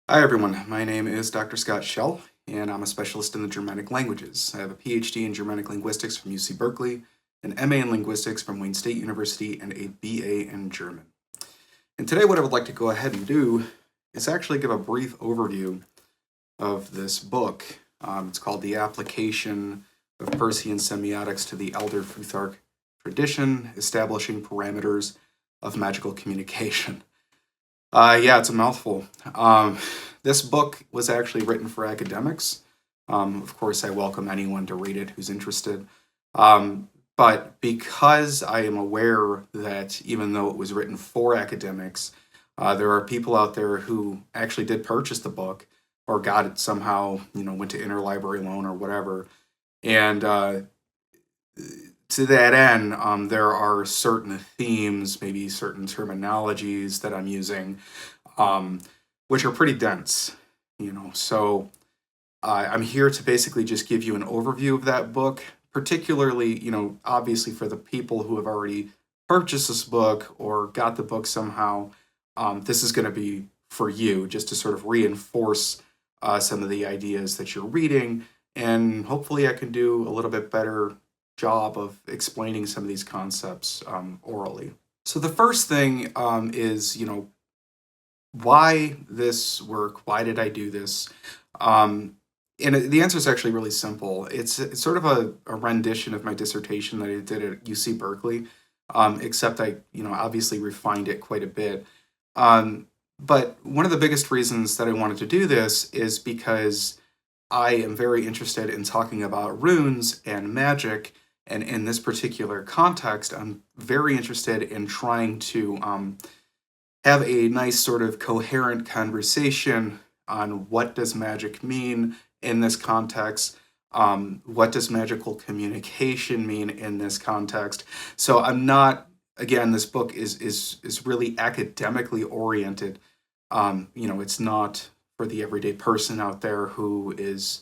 Hi everyone, my name is Dr. Scott Schell, and I'm a specialist in the Germanic languages. I have a PhD in Germanic linguistics from UC Berkeley, an MA in linguistics from Wayne State University, and a BA in German. And today what I would like to go ahead and do is actually give a brief overview of this book. It's called The Application of Peircean Semiotics to the Elder Futhark Tradition, Establishing Parameters of Magical Communication. Yeah, it's a mouthful. This book was actually written for academics. Of course, I welcome anyone to read it who's interested. But because I am aware that even though it was written for academics, there are people out there who actually did purchase the book or got it somehow, went to interlibrary loan or whatever. And to that end, there are certain themes, maybe certain terminologies that I'm using, which are pretty dense, So I'm here to basically just give you an overview of that book, particularly, obviously for the people who have already purchased this book or got the book somehow. This is going to be for you, just to sort of reinforce some of the ideas that you're reading, and hopefully I can do a little bit better job of explaining some of these concepts orally. So the first thing is, why this work? Why did I do this? And the answer is actually really simple. It's sort of a rendition of my dissertation that I did at UC Berkeley, except I, obviously refined it quite a bit. But one of the biggest reasons that I wanted to do this is because I am very interested in talking about runes and magic. And in this particular context, I'm very interested in trying to have a nice sort of coherent conversation on what does magic mean in this context. What does magical communication mean in this context? So I'm not, again, this book is really academically oriented. It's not for the everyday person out there who is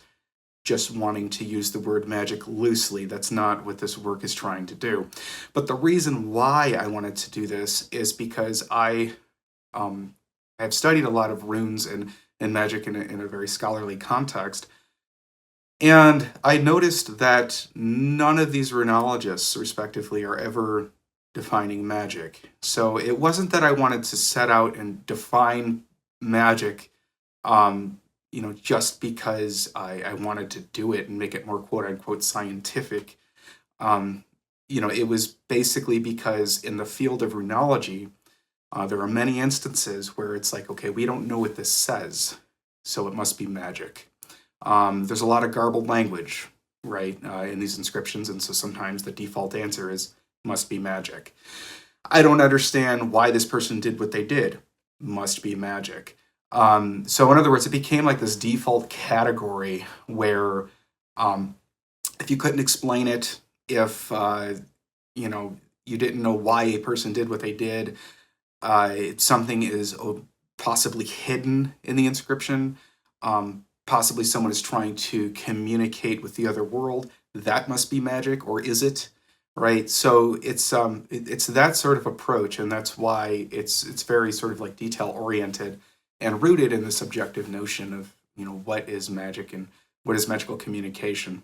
just wanting to use the word magic loosely. That's not what this work is trying to do. But the reason why I wanted to do this is because I have studied a lot of runes and magic in a very scholarly context. And I noticed that none of these runologists, respectively, are ever defining magic. So it wasn't that I wanted to set out and define magic just because I wanted to do it and make it more quote unquote scientific. It was basically because in the field of runology, there are many instances where it's like, okay, we don't know what this says, so it must be magic. There's a lot of garbled language, right, in these inscriptions, and so sometimes the default answer is must be magic. I don't understand why this person did what they did. Must be magic. So in other words, it became like this default category where if you couldn't explain it, if you didn't know why a person did what they did, something is possibly hidden in the inscription. Possibly someone is trying to communicate with the other world. That must be magic, or is it? Right. So it's that sort of approach, and that's why it's very sort of like detail oriented and rooted in the subjective notion of what is magic and what is magical communication.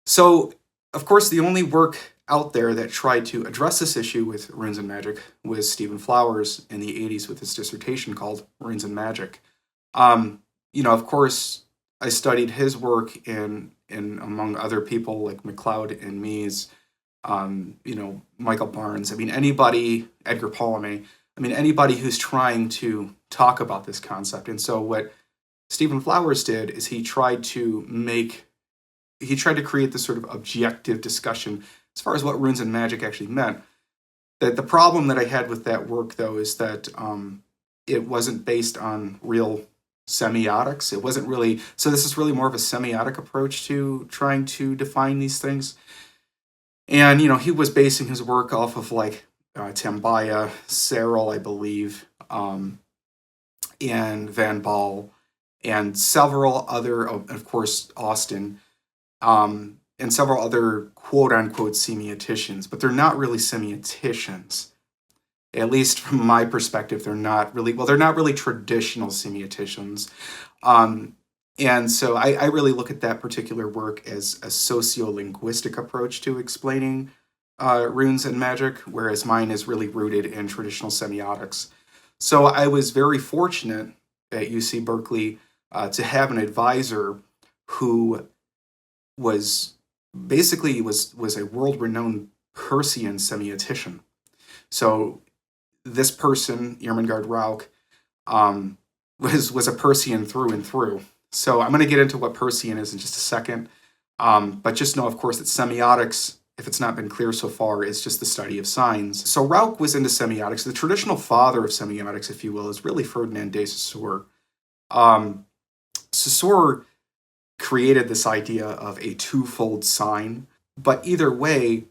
So of course the only work out there that tried to address this issue with runes and magic was Stephen Flowers in the 80s with his dissertation called Runes and Magic. Of course, I studied his work in among other people like MacLeod and Mies, Michael Barnes. I mean, Edgar Ptolemy. I mean, anybody who's trying to talk about this concept. And so what Stephen Flowers did is he tried to create this sort of objective discussion as far as what runes and magic actually meant. That the problem that I had with that work, though, is that it wasn't based on real semiotics. It wasn't really, so this is really more of a semiotic approach to trying to define these things. And, he was basing his work off of like Tambaya, Searle, I believe, and Van Baal, and several other, of course, Austin, and several other quote-unquote semioticians, but they're not really semioticians. At least from my perspective, they're not really traditional semioticians. And so I really look at that particular work as a sociolinguistic approach to explaining runes and magic, whereas mine is really rooted in traditional semiotics. So I was very fortunate at UC Berkeley to have an advisor who was was a world-renowned Peircean semiotician. So this person, Irmingard Rauch, was a Peircean through and through. So I'm going to get into what Peircean is in just a second. But just know, of course, that semiotics, if it's not been clear so far, is just the study of signs. So Rauch was into semiotics. The traditional father of semiotics, if you will, is really Ferdinand de Saussure. Saussure created this idea of a twofold sign, but either way,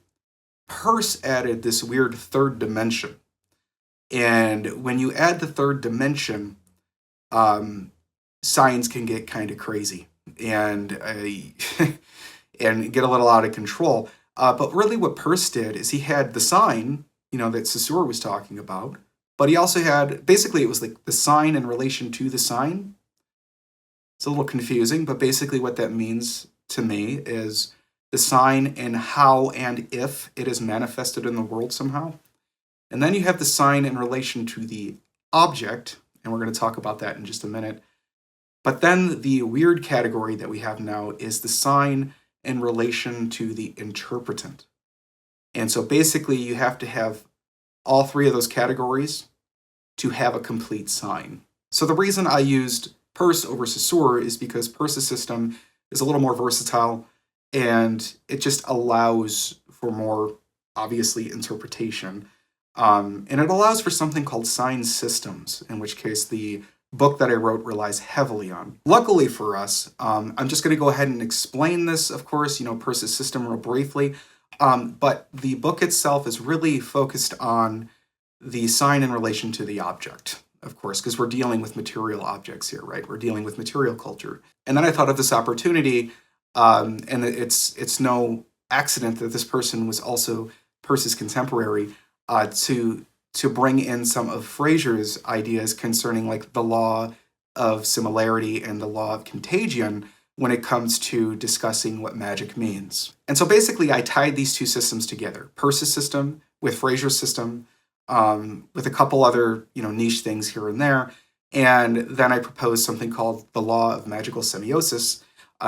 Peirce added this weird third dimension. And when you add the third dimension, signs can get kind of crazy and and get a little out of control. But really what Peirce did is he had the sign, that Saussure was talking about, but he also had, basically it was like the sign in relation to the sign. It's a little confusing, but basically what that means to me is the sign and how and if it is manifested in the world somehow. And then you have the sign in relation to the object, and we're going to talk about that in just a minute. But then the weird category that we have now is the sign in relation to the interpretant. And so basically you have to have all three of those categories to have a complete sign. So the reason I used Peirce over Saussure is because Peirce's system is a little more versatile and it just allows for more, obviously, interpretation. And it allows for something called sign systems, in which case the book that I wrote relies heavily on. Luckily for us, I'm just going to go ahead and explain this, of course, Peirce's system real briefly. But the book itself is really focused on the sign in relation to the object, of course, because we're dealing with material objects here, right? We're dealing with material culture. And then I thought of this opportunity, and it's no accident that this person was also Peirce's contemporary, to bring in some of Fraser's ideas concerning like the law of similarity and the law of contagion when it comes to discussing what magic means. And so basically I tied these two systems together, Peirce's system with Fraser's system, with a couple other niche things here and there. And then I proposed something called the law of magical semiosis,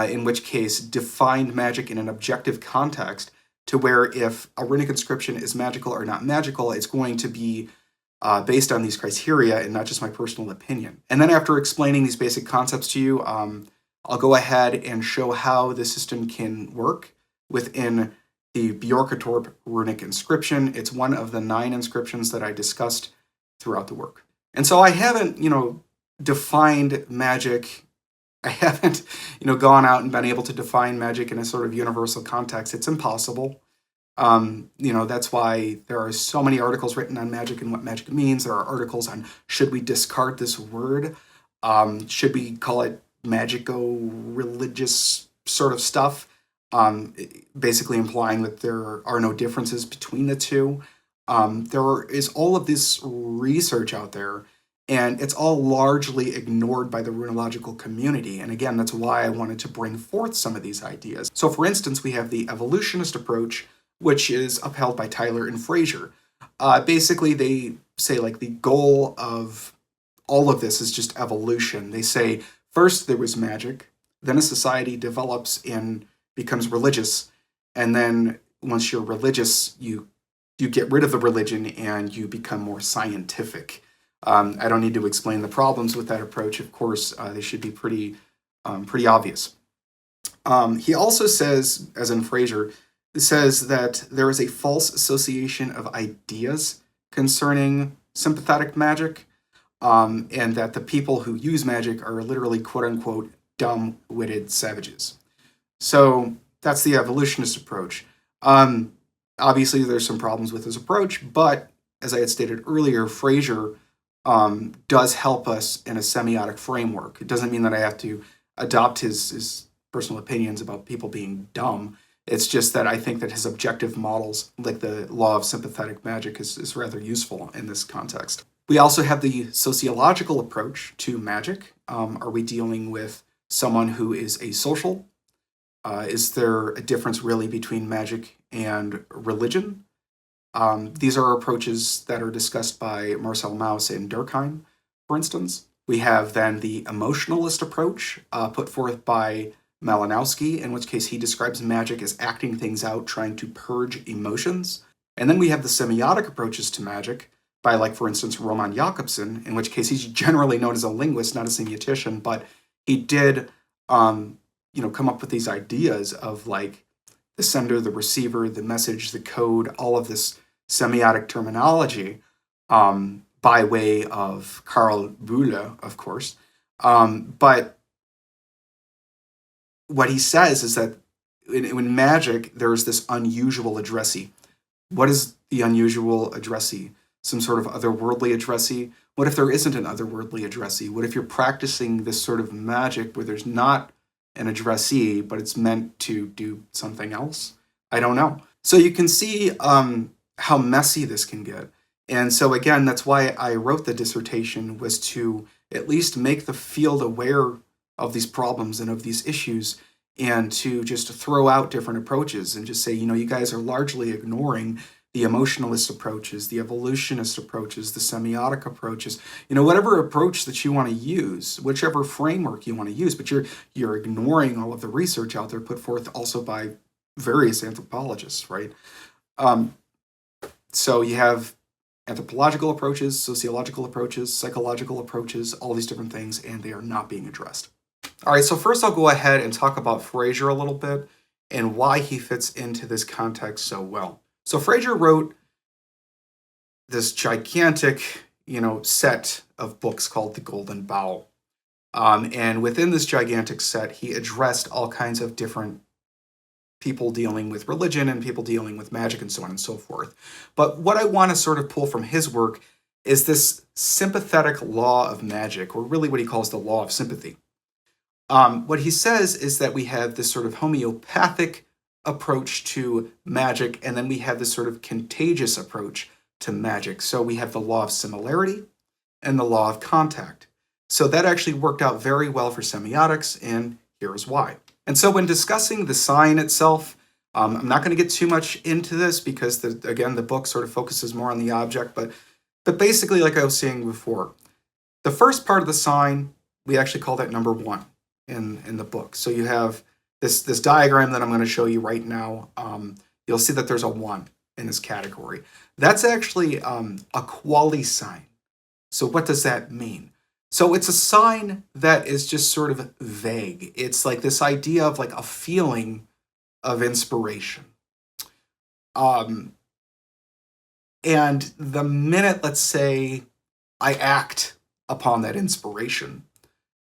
in which case defined magic in an objective context, to where if a runic inscription is magical or not magical, it's going to be based on these criteria and not just my personal opinion. And then after explaining these basic concepts to you, I'll go ahead and show how the system can work within the Bjorkatorp runic inscription. It's one of the 9 inscriptions that I discussed throughout the work. And so I haven't, defined magic. I haven't, gone out and been able to define magic in a sort of universal context. It's impossible. That's why there are so many articles written on magic and what magic means. There are articles on should we discard this word? Should we call it magico-religious sort of stuff? Basically implying that there are no differences between the two. There is all of this research out there, and it's all largely ignored by the runological community. And again, that's why I wanted to bring forth some of these ideas. So for instance, we have the evolutionist approach, which is upheld by Tyler and Fraser. Basically, they say like the goal of all of this is just evolution. They say first there was magic, then a society develops and becomes religious, and then once you're religious, you get rid of the religion and you become more scientific. I don't need to explain the problems with that approach. Of course, they should be pretty obvious. He also says, as in Fraser, says that there is a false association of ideas concerning sympathetic magic, and that the people who use magic are literally quote-unquote dumb-witted savages. So that's the evolutionist approach. Obviously, there's some problems with his approach, but as I had stated earlier, Fraser does help us in a semiotic framework. It doesn't mean that I have to adopt his personal opinions about people being dumb. It's just that I think that his objective models, like the law of sympathetic magic, is rather useful in this context. We also have the sociological approach to magic. Are we dealing with someone who is asocial? Is there a difference really between magic and religion? These are approaches that are discussed by Marcel Mauss and Durkheim, for instance. We have then the emotionalist approach put forth by Malinowski, in which case he describes magic as acting things out, trying to purge emotions. And then we have the semiotic approaches to magic by, like, for instance, Roman Jakobson, in which case he's generally known as a linguist, not a semiotician, but he did, come up with these ideas of, like, the sender, the receiver, the message, the code, all of this semiotic terminology, by way of Karl Bühler, of course. But what he says is that in magic, there's this unusual addressee. What is the unusual addressee? Some sort of otherworldly addressee? What if there isn't an otherworldly addressee? What if you're practicing this sort of magic where there's not an addressee, but it's meant to do something else? I don't know. So you can see how messy this can get. And so again, that's why I wrote the dissertation, was to at least make the field aware of these problems and of these issues, and to just throw out different approaches and just say, you guys are largely ignoring the emotionalist approaches, the evolutionist approaches, the semiotic approaches, whatever approach that you want to use, whichever framework you want to use, but you're ignoring all of the research out there put forth also by various anthropologists, right? So you have anthropological approaches, sociological approaches, psychological approaches, all these different things, and they are not being addressed. All right, so first I'll go ahead and talk about Frazer a little bit and why he fits into this context so well. So Frazer wrote this gigantic, set of books called The Golden Bough. And within this gigantic set, he addressed all kinds of different people dealing with religion and people dealing with magic and so on and so forth. But what I want to sort of pull from his work is this sympathetic law of magic, or really what he calls the law of sympathy. What he says is that we have this sort of homeopathic approach to magic, and then we have this sort of contagious approach to magic. So we have the law of similarity and the law of contact. So that actually worked out very well for semiotics, and here's why. And so when discussing the sign itself, I'm not going to get too much into this because, again, the book sort of focuses more on the object, but basically, like I was saying before, the first part of the sign, we actually call that number 1 in the book. So you have this diagram that I'm going to show you right now. You'll see that there's a 1 in this category. That's actually a quali sign. So what does that mean? So it's a sign that is just sort of vague. It's like this idea of like a feeling of inspiration. And the minute, let's say, I act upon that inspiration,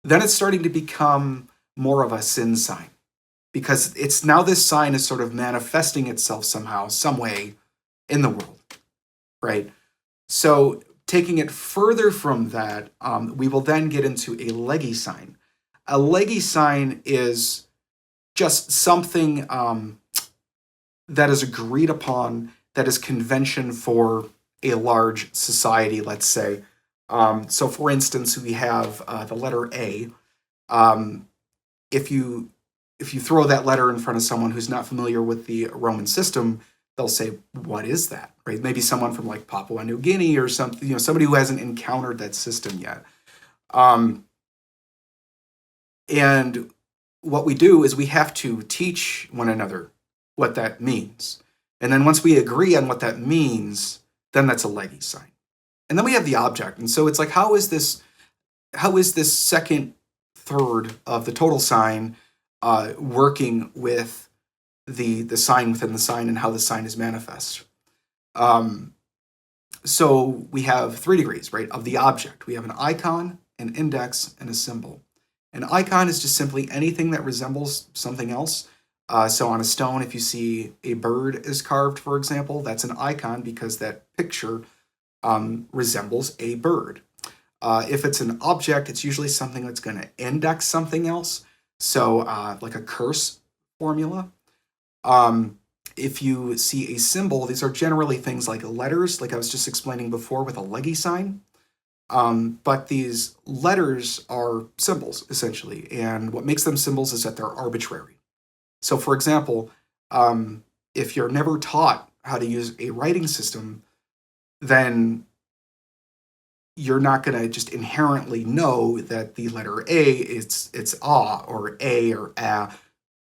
then it's starting to become more of a sin sign, because it's now this sign is sort of manifesting itself somehow, some way in the world, right? So taking it further from that, we will then get into a leggy sign. A leggy sign is just something that is agreed upon, that is convention for a large society, let's say. So for instance, we have the letter A. If you throw that letter in front of someone who's not familiar with the Roman system, they'll say, what is that? Right? Maybe someone from like Papua New Guinea or something, somebody who hasn't encountered that system yet. And what we do is we have to teach one another what that means. And then once we agree on what that means, then that's a leggy sign. And then we have the object. And so it's like, how is this second third of the total sign working with the sign within the sign and how the sign is manifest? So we have 3 degrees, right, of the object. We have an icon, an index, and a symbol. An icon is just simply anything that resembles something else. So on a stone, if you see a bird is carved, for example, that's an icon because that picture resembles a bird. If it's an object, it's usually something that's going to index something else. So like a curse formula. If you see a symbol, these are generally things like letters, like I was just explaining before with a leggy sign. But these letters are symbols, essentially. And what makes them symbols is that they're arbitrary. So, for example, if you're never taught how to use a writing system, then you're not going to just inherently know that the letter A it's ah or a or a,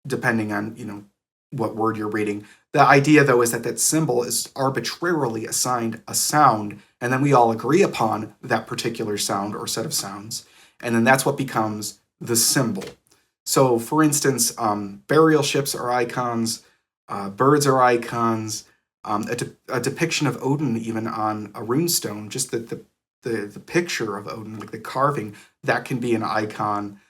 depending on what word you're reading. The idea, though, is that that symbol is arbitrarily assigned a sound, and then we all agree upon that particular sound or set of sounds, and then that's what becomes the symbol. So, for instance, burial ships are icons, birds are icons, a depiction of Odin even on a runestone, just the picture of Odin, like the carving, that can be an icon.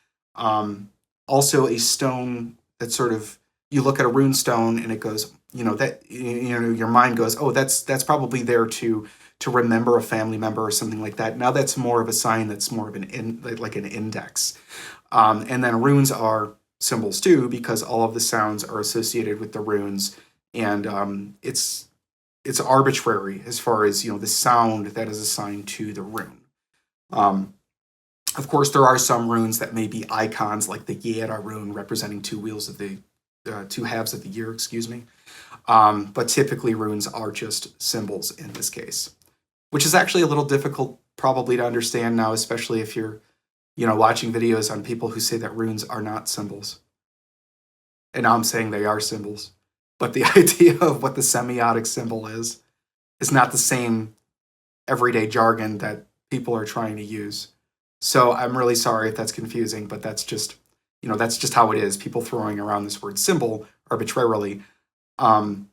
Also, a stone that sort of, you look at a rune stone and it goes, your mind goes, oh, that's probably there to remember a family member or something like that. Now that's more of a sign, that's more of like an index. And then runes are symbols too, because all of the sounds are associated with the runes, and it's arbitrary as far as the sound that is assigned to the rune. Of course, there are some runes that may be icons, like the Yera rune, representing two halves of the year, excuse me. But typically runes are just symbols in this case, which is actually a little difficult probably to understand now, especially if you're watching videos on people who say that runes are not symbols. And now I'm saying they are symbols. But the idea of what the semiotic symbol is not the same everyday jargon that people are trying to use. So I'm really sorry if that's confusing, but that's just how it is. People throwing around this word symbol arbitrarily. And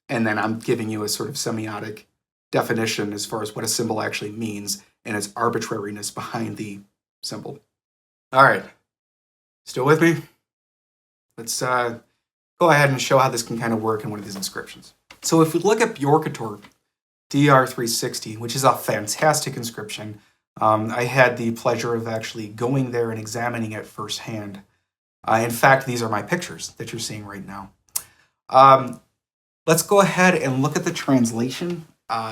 then I'm giving you a sort of semiotic definition as far as what a symbol actually means and its arbitrariness behind the symbol. All right. Still with me? Let's go ahead and show how this can kind of work in one of these inscriptions. So if we look at Bjorkator DR360, which is a fantastic inscription, I had the pleasure of actually going there and examining it firsthand. In fact, these are my pictures that you're seeing right now. Let's go ahead and look at the translation.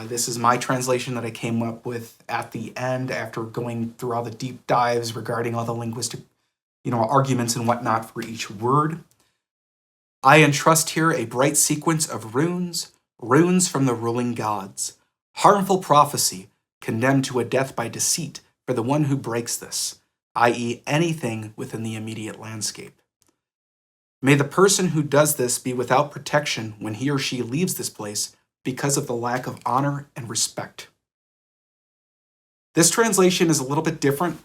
This is my translation that I came up with at the end after going through all the deep dives regarding all the linguistic, arguments and whatnot for each word. I entrust here a bright sequence of runes from the ruling gods. Harmful prophecy, condemned to a death by deceit for the one who breaks this, i.e. anything within the immediate landscape. May the person who does this be without protection when he or she leaves this place because of the lack of honor and respect. This translation is a little bit different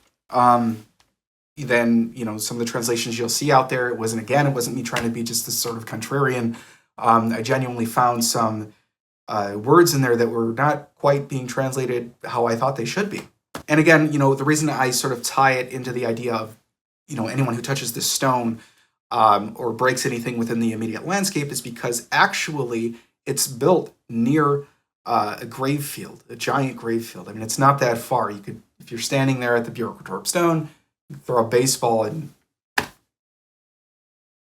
than some of the translations you'll see out there. It wasn't me trying to be just this sort of contrarian. I genuinely found some words in there that were not quite being translated how I thought they should be. And again, the reason I sort of tie it into the idea of anyone who touches this stone or breaks anything within the immediate landscape is because actually it's built near a grave field, a giant grave field. I mean, it's not that far. You could, if you're standing there at the Bjorkatorp stone, throw a baseball and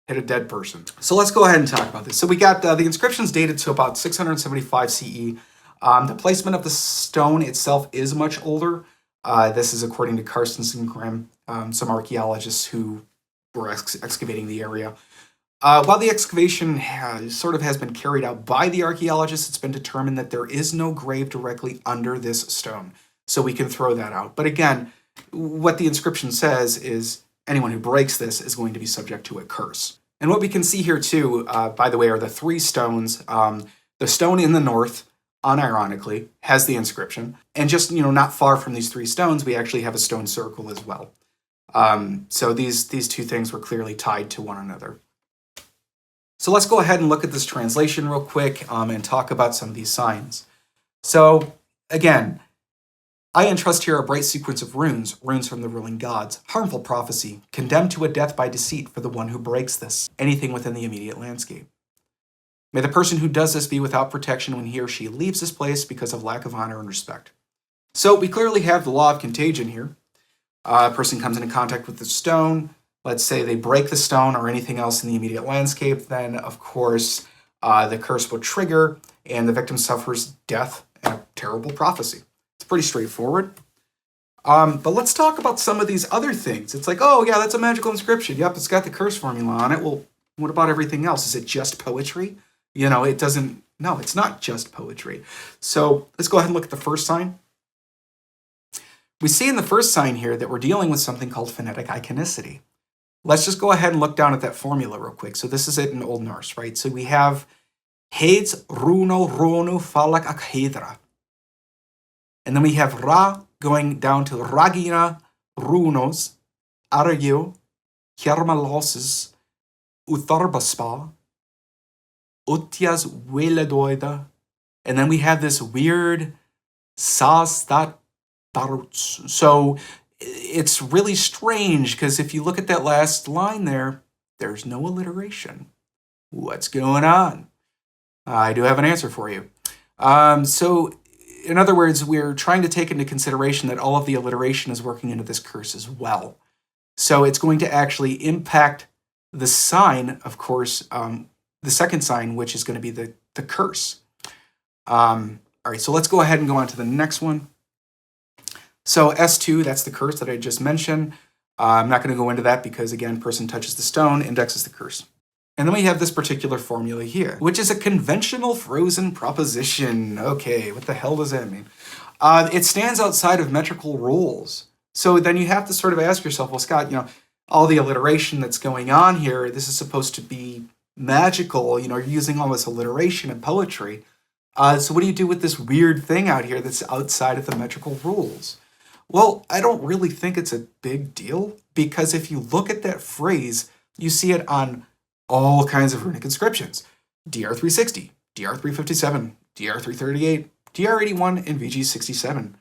hit a dead person. So let's go ahead and talk about this. So we got the inscriptions dated to about 675 CE. The placement of the stone itself is much older. This is according to Carstensen and Grimm, some archaeologists who were excavating the area. While the excavation has been carried out by the archaeologists, it's been determined that there is no grave directly under this stone. So we can throw that out. But again, what the inscription says is anyone who breaks this is going to be subject to a curse. And what we can see here too, by the way, are the three stones. The stone in the north, unironically, has the inscription. And just, not far from these three stones, we actually have a stone circle as well. So these two things were clearly tied to one another. So let's go ahead and look at this translation real quick and talk about some of these signs. So again, I entrust here a bright sequence of runes from the ruling gods, harmful prophecy, condemned to a death by deceit for the one who breaks this, anything within the immediate landscape. May the person who does this be without protection when he or she leaves this place because of lack of honor and respect. So we clearly have the law of contagion here. A person comes into contact with the stone, let's say they break the stone or anything else in the immediate landscape, then of course the curse will trigger and the victim suffers death and a terrible prophecy. It's pretty straightforward. But let's talk about some of these other things. It's like, oh yeah, that's a magical inscription. Yep, it's got the curse formula on it. Well, what about everything else? Is it just poetry? It doesn't, no, it's not just poetry. So let's go ahead and look at the first sign. We see in the first sign here that we're dealing with something called phonetic iconicity. Let's just go ahead and look down at that formula real quick. So this is it in Old Norse, right? So we have Heids runo ronu falak akhedra. And then we have Ra going down to Ragina runos, Aragio, Kjermaloses, Utharbaspa, Utias Weledoida. And then we have this weird Sastat Baruts. So it's really strange because if you look at that last line there, there's no alliteration. What's going on? I do have an answer for you. So in other words, we're trying to take into consideration that all of the alliteration is working into this curse as well. So it's going to actually impact the sign, of course, the second sign, which is going to be the curse. All right, so let's go ahead and go on to the next one. So S2, that's the curse that I just mentioned. I'm not going to go into that because, again, person touches the stone, index is the curse. And then we have this particular formula here, which is a conventional frozen proposition. Okay, what the hell does that mean? It stands outside of metrical rules. So then you have to sort of ask yourself, well, Scott, all the alliteration that's going on here, this is supposed to be magical. You're using all this alliteration and poetry. So what do you do with this weird thing out here that's outside of the metrical rules? Well, I don't really think it's a big deal because if you look at that phrase, you see it on all kinds of runic inscriptions. DR360, DR357, DR338, DR81, and VG67.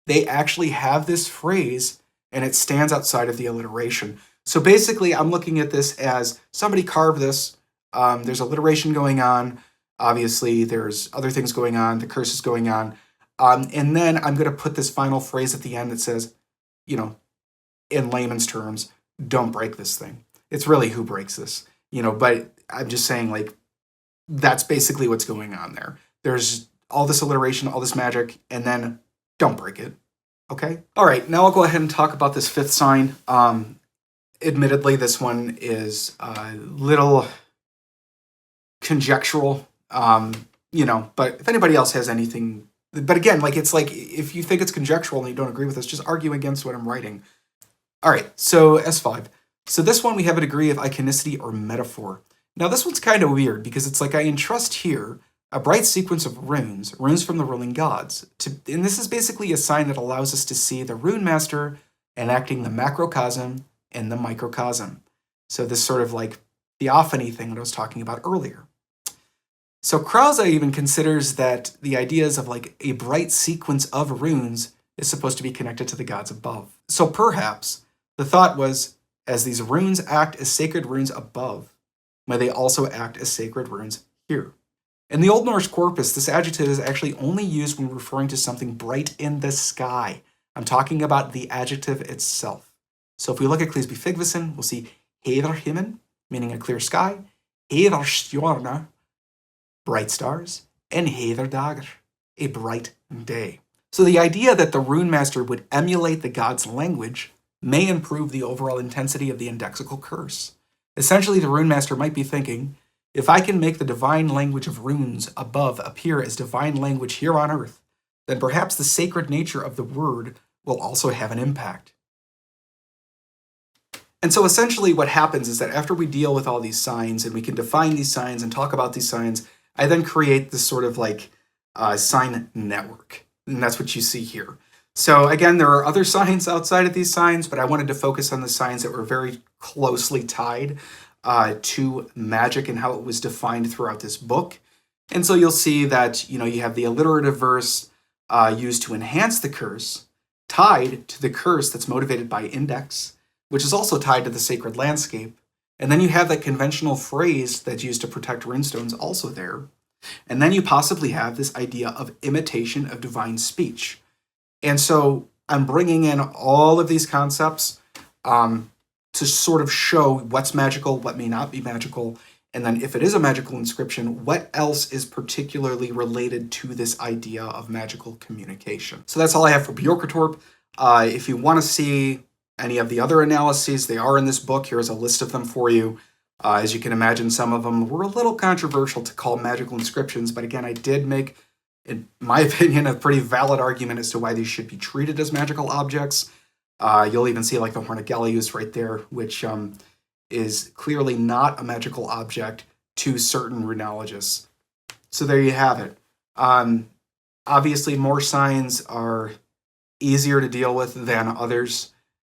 They actually have this phrase and it stands outside of the alliteration. So basically, I'm looking at this as somebody carved this. There's alliteration going on. Obviously, there's other things going on. The curse is going on. And then I'm going to put this final phrase at the end that says, in layman's terms, don't break this thing. It's really who breaks this, but I'm just saying, that's basically what's going on there. There's all this alliteration, all this magic, and then don't break it. Okay? All right, now I'll go ahead and talk about this fifth sign. Admittedly, this one is a little conjectural, but if anybody else has anything, but again, it's like, if you think it's conjectural and you don't agree with us, just argue against what I'm writing. All right, so S5. So this one, we have a degree of iconicity or metaphor. Now this one's kind of weird because it's like I entrust here a bright sequence of runes from the ruling gods. And this is basically a sign that allows us to see the rune master enacting the macrocosm and the microcosm. So this sort of like theophany thing that I was talking about earlier. So Krause even considers that the ideas of a bright sequence of runes is supposed to be connected to the gods above. So perhaps the thought was, as these runes act as sacred runes above, may they also act as sacred runes here. In the Old Norse corpus, this adjective is actually only used when referring to something bright in the sky. I'm talking about the adjective itself. So if we look at Cleesby Figvason, we'll see heiðarhiminn, meaning a clear sky, heiðarstjörna, bright stars, and heiðardagur, a bright day. So the idea that the rune master would emulate the god's language may improve the overall intensity of the indexical curse. Essentially, the rune master might be thinking, if I can make the divine language of runes above appear as divine language here on earth, then perhaps the sacred nature of the word will also have an impact. And so essentially what happens is that after we deal with all these signs and we can define these signs and talk about these signs, I then create this sort of sign network. And that's what you see here. So again, there are other signs outside of these signs, but I wanted to focus on the signs that were very closely tied to magic and how it was defined throughout this book. And so you'll see that, you have the alliterative verse used to enhance the curse, tied to the curse that's motivated by index, which is also tied to the sacred landscape. And then you have that conventional phrase that's used to protect runestones also there. And then you possibly have this idea of imitation of divine speech. And so I'm bringing in all of these concepts to sort of show what's magical, what may not be magical, and then if it is a magical inscription, what else is particularly related to this idea of magical communication. So that's all I have for Bjorkatorp. If you want to see any of the other analyses, they are in this book. Here's a list of them for you. As you can imagine, some of them were a little controversial to call magical inscriptions, but again, I did make, in my opinion, a pretty valid argument as to why these should be treated as magical objects. You'll even see like the Horn of Gellius right there, which is clearly not a magical object to certain runologists. So there you have it. Obviously, more signs are easier to deal with than others,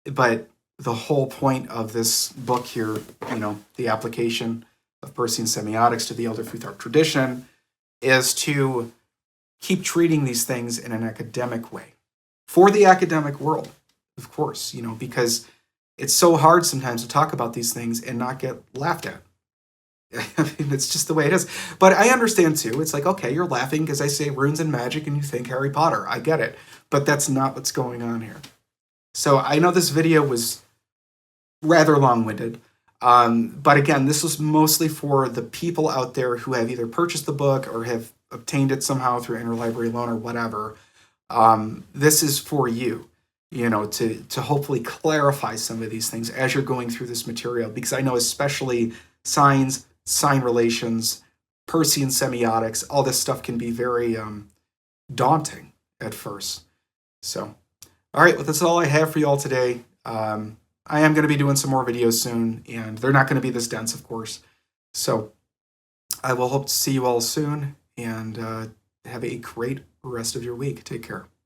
but the whole point of this book here, the application of Peircean Semiotics to the Elder Futhark Tradition, is to keep treating these things in an academic way. For the academic world, of course, because it's so hard sometimes to talk about these things and not get laughed at. I mean, it's just the way it is. But I understand, too. It's like, okay, you're laughing because I say runes and magic and you think Harry Potter. I get it. But that's not what's going on here. So I know this video was rather long-winded. But again, this was mostly for the people out there who have either purchased the book or have obtained it somehow through interlibrary loan or whatever. This is for you, to hopefully clarify some of these things as you're going through this material. Because I know especially signs, sign relations, Peircean semiotics, all this stuff can be very daunting at first. So, all right, well, that's all I have for you all today. I am going to be doing some more videos soon, and they're not going to be this dense, of course. So I will hope to see you all soon, and have a great rest of your week. Take care.